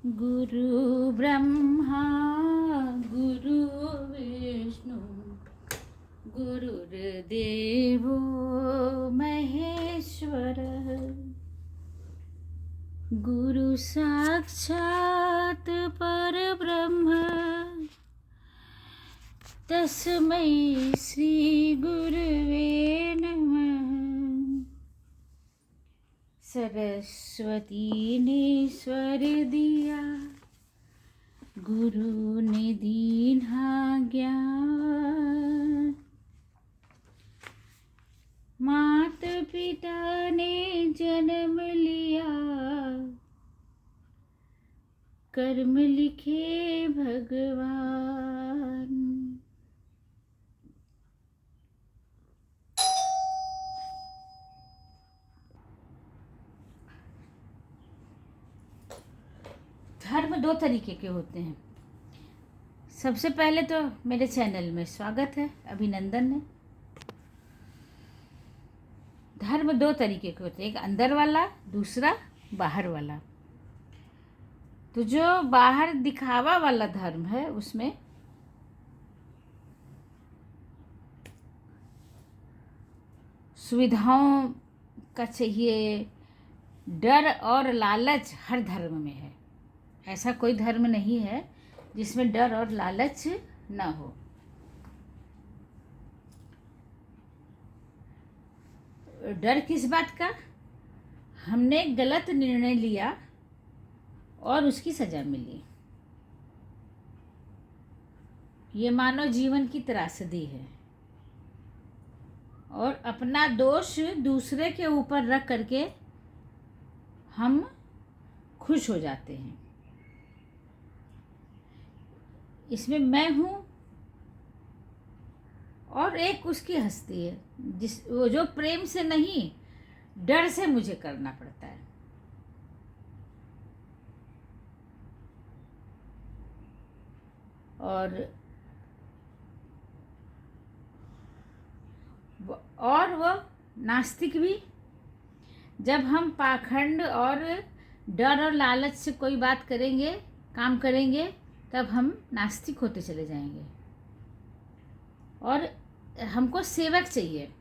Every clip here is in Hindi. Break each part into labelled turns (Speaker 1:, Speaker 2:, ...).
Speaker 1: गुरु ब्रह्मा गुरु विष्णु गुरुर्देवो महेश्वर गुरु साक्षात् परब्रह्म तस्मै श्री गुरुवे नमः। सरस्वती ने स्वर दिया गुरु ने दीन्हा ज्ञान, मात पिता ने जन्म लिया कर्म लिखे भगवान। धर्म दो तरीके के होते हैं। सबसे पहले तो मेरे चैनल में स्वागत है, अभिनंदन है। धर्म दो तरीके के होते हैं, एक अंदर वाला, दूसरा बाहर वाला। तो जो बाहर दिखावा वाला धर्म है उसमें सुविधाओं का चाहिए, डर और लालच हर धर्म में है। ऐसा कोई धर्म नहीं है जिसमें डर और लालच ना हो। डर किस बात का? हमने गलत निर्णय लिया और उसकी सजा मिली। ये मानव जीवन की त्रासदी है और अपना दोष दूसरे के ऊपर रख करके हम खुश हो जाते हैं। इसमें मैं हूँ और एक उसकी हस्ती है वो जो प्रेम से नहीं डर से मुझे करना पड़ता है। और वो नास्तिक भी। जब हम पाखंड और डर और लालच से कोई बात करेंगे, काम करेंगे, तब हम नास्तिक होते चले जाएंगे। और हमको सेवक चाहिए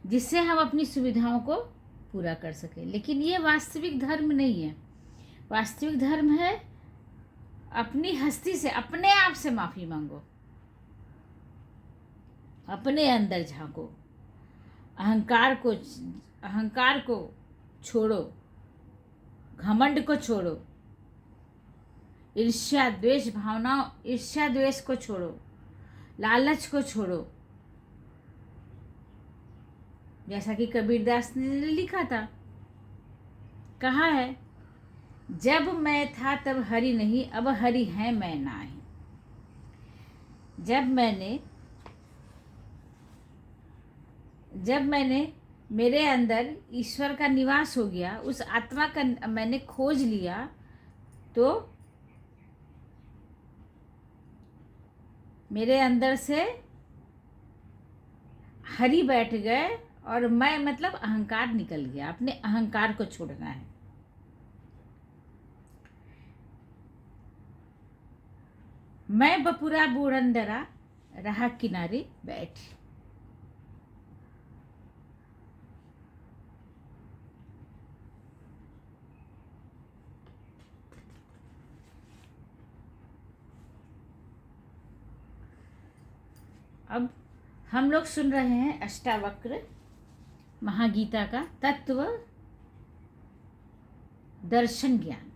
Speaker 1: जिससे हम अपनी सुविधाओं को पूरा कर सकें। लेकिन ये वास्तविक धर्म नहीं है। वास्तविक धर्म है अपनी हस्ती से, अपने आप से माफ़ी मांगो, अपने अंदर झांको, अहंकार को छोड़ो, घमंड को छोड़ो, ईर्ष्या द्वेष को छोड़ो, लालच को छोड़ो। जैसा कि कबीरदास ने लिखा था, कहा है, जब मैं था तब हरि नहीं, अब हरि है मैं नाही। जब मैंने मेरे अंदर ईश्वर का निवास हो गया, उस आत्मा का मैंने खोज लिया, तो मेरे अंदर से हरि बैठ गए और मैं मतलब अहंकार निकल गया। अपने अहंकार को छोड़ना है। मैं बपुरा बूढ़ंदरा रहा किनारे बैठी। अब हम लोग सुन रहे हैं अष्टावक्र महागीता का तत्व दर्शन ज्ञान।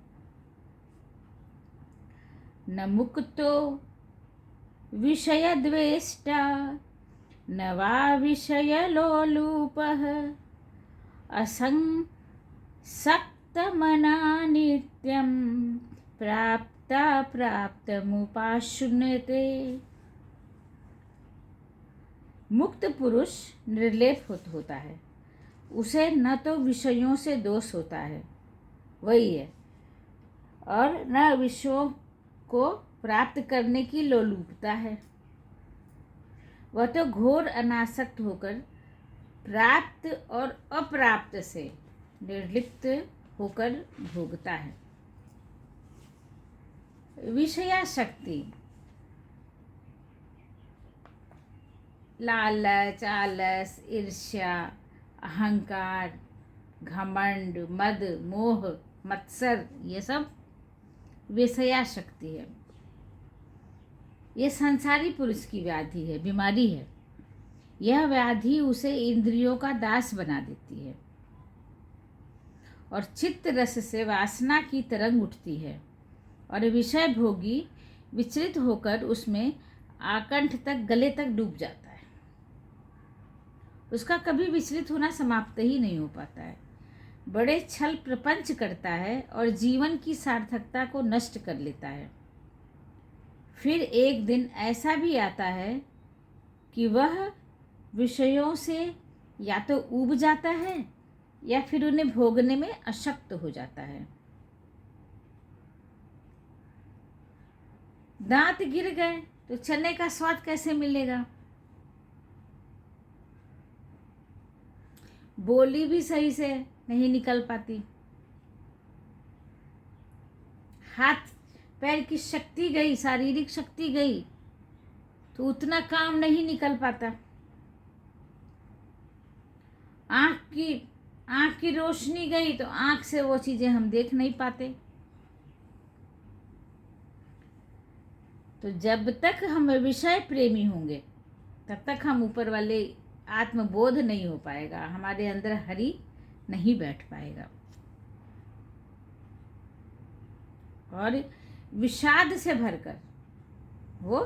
Speaker 1: न मुक्तो विषय द्वेष्टा न वा विषय लोलुपः असंसक्तमना नित्यं प्राप्तमुपाश्नुते। मुक्त पुरुष निर्लेप होता है, उसे न तो विषयों से दोष होता है, वही है, और न विषयों को प्राप्त करने की लोलुपता है। वह तो घोर अनासक्त होकर प्राप्त और अप्राप्त से निर्लिप्त होकर भोगता है। विषयाशक्ति, लालच, आलस, ईर्ष्या, अहंकार, घमंड, मद, मोह, मत्सर, ये सब विषयाशक्ति है। ये संसारी पुरुष की व्याधि है, बीमारी है। यह व्याधि उसे इंद्रियों का दास बना देती है और चित्त रस से वासना की तरंग उठती है और विषय भोगी विचलित होकर उसमें आकंठ तक, गले तक डूब जाता है। उसका कभी विचलित होना समाप्त ही नहीं हो पाता है। बड़े छल प्रपंच करता है और जीवन की सार्थकता को नष्ट कर लेता है। फिर एक दिन ऐसा भी आता है कि वह विषयों से या तो ऊब जाता है या फिर उन्हें भोगने में अशक्त हो जाता है। दांत गिर गए तो चने का स्वाद कैसे मिलेगा? बोली भी सही से नहीं निकल पाती। हाथ पैर की शक्ति गई, शारीरिक शक्ति गई तो उतना काम नहीं निकल पाता। आँख की रोशनी गई तो आँख से वो चीज़ें हम देख नहीं पाते। तो जब तक हम विषय प्रेमी होंगे तब तक हम ऊपर वाले आत्मबोध नहीं हो पाएगा, हमारे अंदर हरि नहीं बैठ पाएगा और विषाद से भरकर वो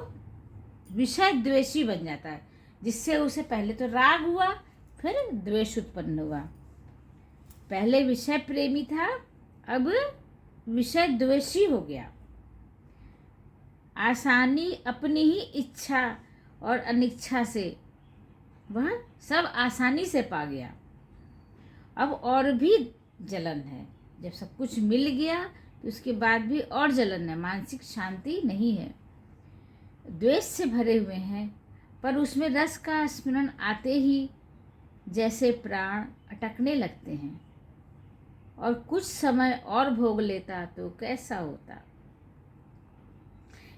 Speaker 1: विषय द्वेषी बन जाता है, जिससे उसे पहले तो राग हुआ, फिर द्वेष उत्पन्न हुआ। पहले विषय प्रेमी था, अब विषय द्वेषी हो गया। आसानी अपनी ही इच्छा और अनिच्छा से वह सब आसानी से पा गया। अब और भी जलन है। जब सब कुछ मिल गया तो उसके बाद भी और जलन है, मानसिक शांति नहीं है। द्वेष से भरे हुए हैं, पर उसमें रस का स्मरण आते ही जैसे प्राण अटकने लगते हैं और कुछ समय और भोग लेता तो कैसा होता।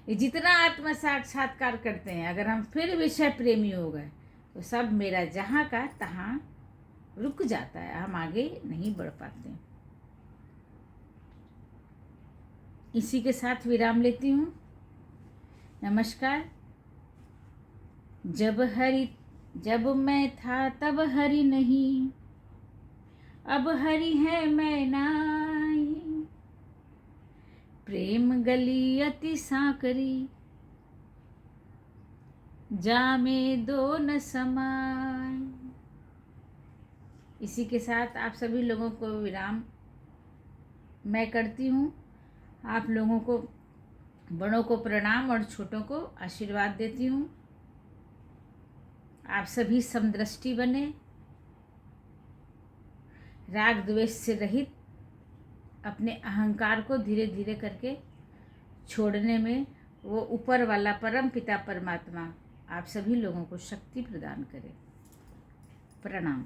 Speaker 1: ये जितना आत्म साक्षात्कार करते हैं, अगर हम फिर विषय प्रेमी हो गए तो सब मेरा जहाँ का तहाँ रुक जाता है, हम आगे नहीं बढ़ पाते। इसी के साथ विराम लेती हूँ। नमस्कार। जब मैं था तब हरि नहीं, अब हरि है मैं नाई। प्रेम गली अति सांकरी, जामे दो न समाय। इसी के साथ आप सभी लोगों को विराम मैं करती हूँ। आप लोगों को, बड़ों को प्रणाम और छोटों को आशीर्वाद देती हूँ। आप सभी समदृष्टि बने, राग द्वेष से रहित, अपने अहंकार को धीरे धीरे करके छोड़ने में वो ऊपर वाला परम पिता परमात्मा आप सभी लोगों को शक्ति प्रदान करे। प्रणाम।